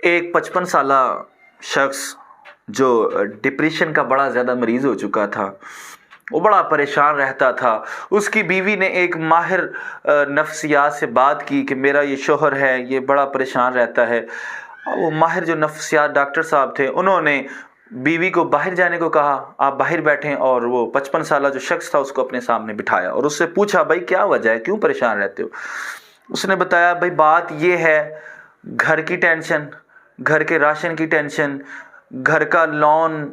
एक 55 साला शख्स जो डिप्रेशन का बड़ा ज़्यादा मरीज़ हो चुका था, वो बड़ा परेशान रहता था। उसकी बीवी ने एक माहिर नफ्सियात से बात की कि मेरा ये शोहर है, ये बड़ा परेशान रहता है। वो माहिर जो नफ्सियात डॉक्टर साहब थे, उन्होंने बीवी को बाहर जाने को कहा, आप बाहर बैठें। और वो 55 साला जो शख्स था उसको अपने सामने बिठाया और उससे पूछा, भाई क्या वजह है, क्यों परेशान रहते हो? उसने बताया, भाई बात ये है, घर की टेंशन, घर के राशन की टेंशन, घर का लोन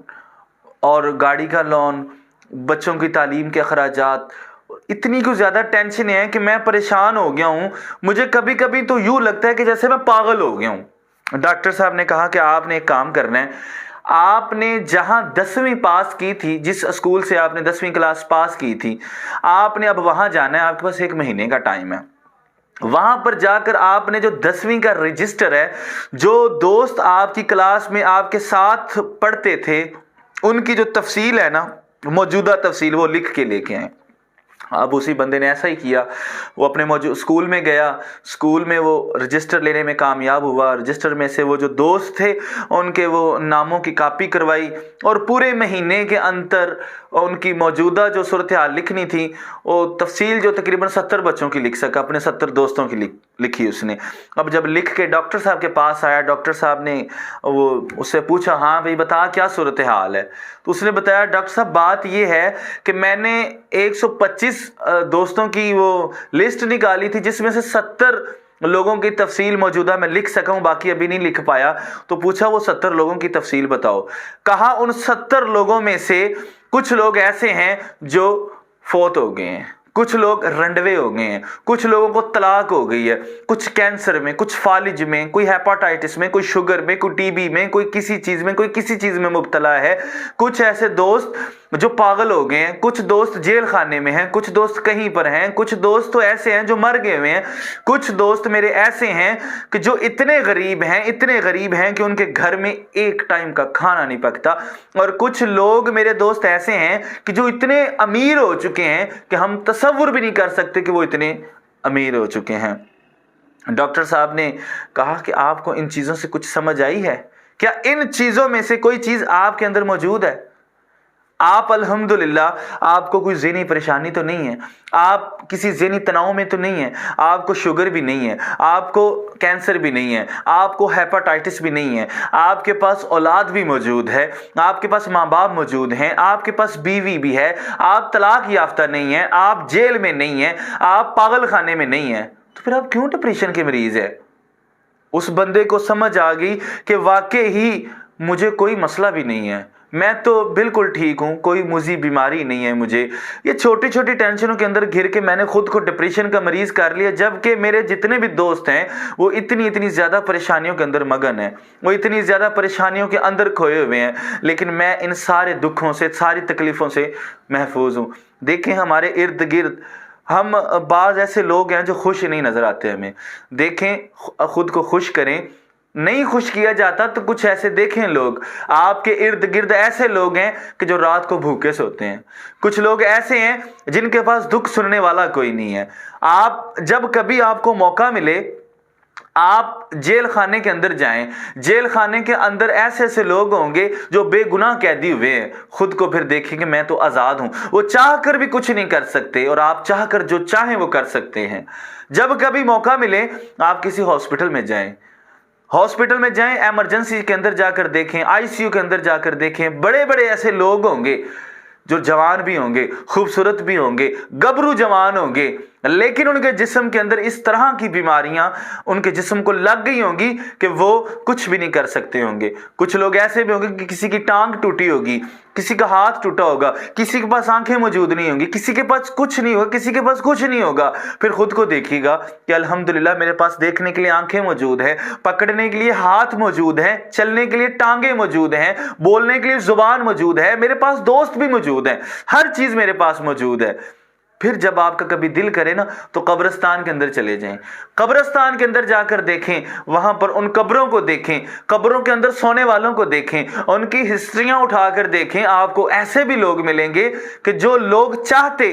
और गाड़ी का लोन, बच्चों की तालीम के अखराजात, इतनी कुछ ज़्यादा टेंशन है कि मैं परेशान हो गया हूँ। मुझे कभी कभी तो यूँ लगता है कि जैसे मैं पागल हो गया हूँ। डॉक्टर साहब ने कहा कि आपने एक काम करना है, आपने जहाँ 10वीं पास की थी, जिस स्कूल से आपने 10वीं क्लास पास की थी, आपने अब वहाँ जाना है। आपके पास 1 महीने का टाइम है। वहां पर जाकर आपने जो 10वीं का रजिस्टर है, जो दोस्त आपकी क्लास में आपके साथ पढ़ते थे, उनकी जो तफसील है ना, मौजूदा तफसील, वो लिख के लेके आए। अब उसी बंदे ने ऐसा ही किया। वो अपने मौजूद स्कूल में गया, स्कूल में वो रजिस्टर लेने में कामयाब हुआ। रजिस्टर में से वो जो दोस्त थे उनके वो नामों की कॉपी करवाई और पूरे महीने के अंदर उनकी मौजूदा जो सूरत हाल लिखनी थी, वो तफसील जो तकरीबन 70 बच्चों की लिख सका, अपने 70 दोस्तों की लिखी उसने। अब जब लिख के डॉक्टर साहब के पास आया, डॉक्टर साहब ने वो उससे पूछा, हाँ भाई बता क्या सूरत हाल है? तो उसने बताया, डॉक्टर साहब बात ये है कि मैंने 125 दोस्तों की वो लिस्ट निकाली थी, जिसमें से 70 लोगों की तफसील मौजूदा मैं लिख सका हूं, बाकी अभी नहीं लिख पाया। तो पूछा, वो 70 लोगों की तफसील बताओ। कहा, उन 70 लोगों में से कुछ लोग ऐसे हैं जो फोत हो गए हैं, कुछ लोग रंडवे हो गए हैं, कुछ लोगों को तलाक हो गई है, कुछ कैंसर में, कुछ फालिज में, कोई हेपाटाइटिस में, कोई शुगर में, कोई टीबी में, कोई किसी चीज में, कोई किसी चीज में मुब्तला है। कुछ ऐसे दोस्त जो पागल हो गए हैं, कुछ दोस्त जेल खाने में हैं, कुछ दोस्त कहीं पर हैं, कुछ दोस्त तो ऐसे हैं जो मर गए हुए हैं, कुछ दोस्त मेरे ऐसे हैं कि जो इतने गरीब हैं, इतने गरीब हैं कि उनके घर में एक टाइम का खाना नहीं पकता, और कुछ लोग मेरे दोस्त ऐसे हैं कि जो इतने अमीर हो चुके हैं कि हम तसव्वुर भी नहीं कर सकते कि वो इतने अमीर हो चुके हैं। डॉक्टर साहब ने कहा कि आपको इन चीजों से कुछ समझ आई है क्या? इन चीजों में से कोई चीज आपके अंदर मौजूद है? आप अल्हम्दुलिल्लाह, आपको कोई ज़हनी परेशानी तो नहीं है, आप किसी ज़हनी तनाव में तो नहीं है, आपको शुगर भी नहीं है, आपको कैंसर भी नहीं है, आपको हेपाटाइटिस भी नहीं है, आपके पास औलाद भी मौजूद है, आपके पास माँ बाप मौजूद हैं, आपके पास बीवी भी है, आप तलाक याफ्ता नहीं है, आप जेल में नहीं है, आप पागल खाने में नहीं है, तो फिर आप क्यों डिप्रेशन के मरीज है? उस बंदे को समझ आ गई कि वाकई ही मुझे कोई मसला भी नहीं है, मैं तो बिल्कुल ठीक हूँ, कोई मुझे बीमारी नहीं है मुझे। ये छोटी छोटी टेंशनों के अंदर घिर के मैंने खुद को डिप्रेशन का मरीज कर लिया, जबकि मेरे जितने भी दोस्त हैं वो इतनी ज़्यादा परेशानियों के अंदर मगन है, वो इतनी ज़्यादा परेशानियों के अंदर खोए हुए हैं, लेकिन मैं इन सारे दुखों से, सारी तकलीफ़ों से महफूज हूँ। देखें हमारे इर्द गिर्द हम बाज़ ऐसे लोग हैं जो खुश नहीं नज़र आते हमें। देखें, खुद को खुश करें, नहीं खुश किया जाता तो कुछ ऐसे देखें लोग आपके इर्द गिर्द, ऐसे लोग हैं कि जो रात को भूखे सोते हैं। कुछ लोग ऐसे हैं जिनके पास दुख सुनने वाला कोई नहीं है। आप जब कभी आपको मौका मिले, आप जेल खाने के अंदर जाएं, जेल खाने के अंदर ऐसे ऐसे लोग होंगे जो बेगुनाह कैदी हुए हैं। खुद को फिर देखेंगे, मैं तो आज़ाद हूं। वो चाह कर भी कुछ नहीं कर सकते और आप चाह कर जो चाहें वो कर सकते हैं। जब कभी मौका मिले आप किसी हॉस्पिटल में जाएं, हॉस्पिटल में जाएं, इमरजेंसी के अंदर जाकर देखें, आईसीयू के अंदर जाकर देखें। बड़े बड़े ऐसे लोग होंगे जो जवान भी होंगे, खूबसूरत भी होंगे, गबरू जवान होंगे, लेकिन उनके जिस्म के अंदर इस तरह की बीमारियां उनके जिस्म को लग गई होंगी कि वो कुछ भी नहीं कर सकते होंगे। कुछ लोग ऐसे भी होंगे कि किसी की टांग टूटी होगी, किसी का हाथ टूटा होगा, किसी के पास आंखें मौजूद नहीं होंगी, किसी के पास कुछ नहीं होगा, किसी के पास कुछ नहीं होगा। फिर खुद को देखिएगा कि अल्हम्दुलिल्लाह मेरे पास देखने के लिए आंखें मौजूद है, पकड़ने के लिए हाथ मौजूद है, चलने के लिए टांगे मौजूद हैं, बोलने के लिए जुबान मौजूद है, मेरे पास दोस्त भी मौजूद है, हर चीज मेरे पास मौजूद है। फिर जब आपका कभी दिल करे ना तो कब्रिस्तान के अंदर चले जाएं, कब्रिस्तान के अंदर जाकर देखें, वहां पर उन कब्रों को देखें, कब्रों के अंदर सोने वालों को देखें, उनकी हिस्ट्रियां उठाकर देखें। आपको ऐसे भी लोग मिलेंगे कि जो लोग चाहते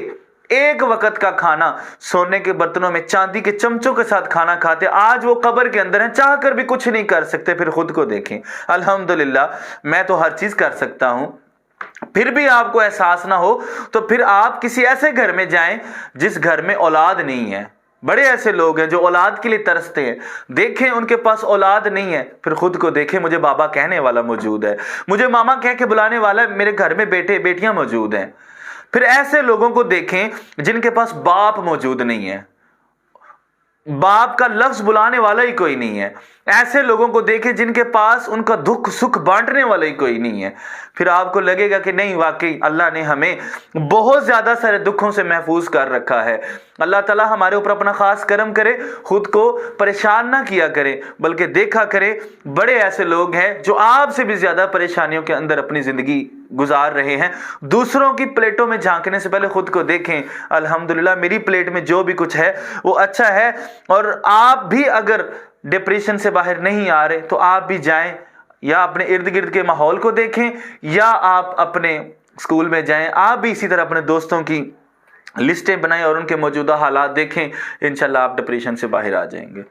एक वक्त का खाना सोने के बर्तनों में चांदी के चमचों के साथ खाना खाते, आज वो कब्र के अंदर हैं, चाह कर भी कुछ नहीं कर सकते। फिर खुद को देखें, अल्हम्दुलिल्लाह मैं तो हर चीज कर सकता हूं, फिर भी आपको एहसास ना हो तो फिर आप किसी ऐसे घर में जाएं जिस घर में औलाद नहीं है। बड़े ऐसे लोग हैं जो औलाद के लिए तरसते हैं, देखें उनके पास औलाद नहीं है, फिर खुद को देखें मुझे बाबा कहने वाला मौजूद है, मुझे मामा कह के बुलाने वाला, मेरे घर में बेटे बेटियां मौजूद हैं। फिर ऐसे लोगों को देखें जिनके पास बाप मौजूद नहीं है, बाप का लफ्ज बुलाने वाला ही कोई नहीं है। ऐसे लोगों को देखें जिनके पास उनका दुख सुख बांटने वाला ही कोई नहीं है। फिर आपको लगेगा कि नहीं, वाकई अल्लाह ने हमें बहुत ज्यादा सारे दुखों से महफूज कर रखा है। अल्लाह ताला हमारे ऊपर अपना खास करम करे, खुद को परेशान ना किया करे, बल्कि देखा करे बड़े ऐसे लोग हैं जो आपसे भी ज्यादा परेशानियों के अंदर अपनी जिंदगी गुजार रहे हैं। दूसरों की प्लेटों में झांकने से पहले खुद को देखें, अल्हम्दुलिल्लाह मेरी प्लेट में जो भी कुछ है वो अच्छा है। और आप भी अगर डिप्रेशन से बाहर नहीं आ रहे तो आप भी जाएं, या अपने इर्द गिर्द के माहौल को देखें, या आप अपने स्कूल में जाएं, आप भी इसी तरह अपने दोस्तों की लिस्टें बनाएं और उनके मौजूदा हालात देखें। इंशाल्लाह आप डिप्रेशन से बाहर आ जाएंगे।